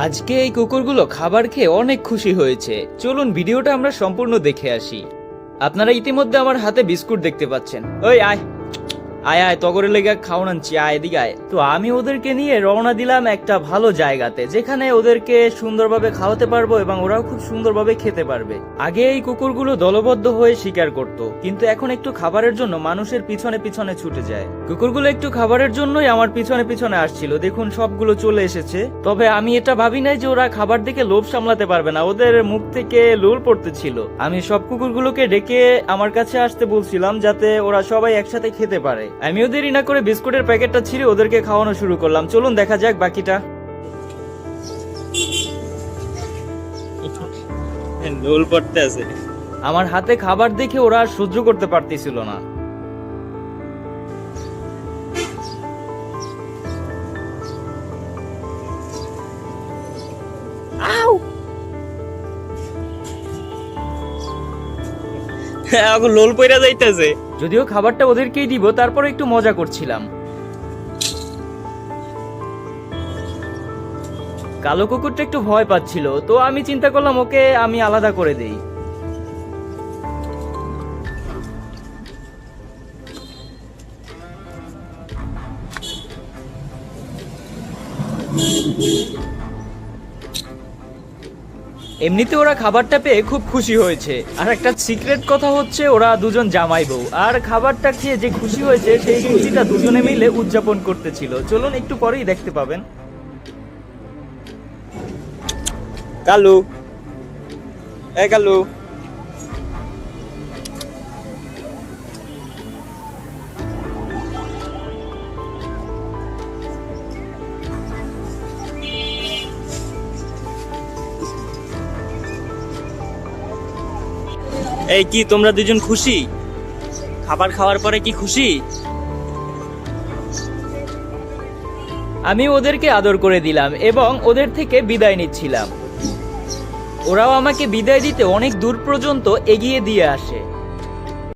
আজকে এই কুকুরগুলো খাবার খেয়ে অনেক খুশি হয়েছে। চলুন ভিডিওটা আমরা সম্পূর্ণ দেখে আসি। আপনারা ইতিমধ্যে আমার হাতে বিস্কুট দেখতে পাচ্ছেন। ওই আয় আয় আয়, তগরের লেগে খাওয়ান আনছি, আয় এদিকে আয়। তো আমি ওদেরকে নিয়ে রওনা দিলাম একটা ভালো জায়গাতে, যেখানে ওদেরকে সুন্দরভাবে খাওয়াতে পারবো এবং ওরাও খুব সুন্দরভাবে খেতে পারবে। আগে এই কুকুরগুলো দলবদ্ধ হয়ে শিকার করত, কিন্তু এখন একটু খাবারের জন্য মানুষের পিছনে পিছনে ছুটে যায়। কুকুরগুলো একটু খাবারের জন্যই আমার পিছনে পিছনে আসছিল। দেখুন সবগুলো চলে এসেছে। তবে আমি এটা ভাবি নাই যে ওরা খাবার দেখে লোভ সামলাতে পারবে না, ওদের মুখ থেকে লোল পড়তেছিল। আমি সব কুকুরগুলোকে ডেকে আমার কাছে আসতে বলছিলাম, যাতে ওরা সবাই একসাথে খেতে পারে। আমি ওদের না করে বিস্কুটের প্যাকেটটা ছিঁড়ে ওদেরকে খাওয়ানো শুরু করলাম। চলুন দেখা যাক বাকিটা। লোল পড়তে আছে। আমার হাতে খাবার দেখে ওরা আর সহ্য করতে পারতেছিল না। লোল পইরা যাইতেছে। যদিও খাবারটা ওদেরকেই দিব, তারপর একটু মজা করছিলাম। কালো কুকুরটা একটু ভয় পাচ্ছিল, তো আমি চিন্তা করলাম ওকে আমি আলাদা করে দেই। এমনিতে ওরা খাবারটা পেয়ে খুব খুশি হয়েছে। আর একটা সিক্রেট কথা হচ্ছে, ওরা দুজন জামাই বউ, আর খাবারটা খেয়ে যে খুশি হয়েছে সেই খুশিটা দুজনে মিলে উদযাপন করতেছিল। চলুন একটু পরেই দেখতে পাবেন। কালু, এই কালু, এই কি তোমরা দুজন খুশি? খাবার খাওয়ার পরে কি খুশি? আমি ওদেরকে আদর করে দিলাম এবং ওদের থেকে বিদায় নিচ্ছিলাম। ওরাও আমাকে বিদায় দিতে অনেক দূর পর্যন্ত এগিয়ে দিয়ে আসে।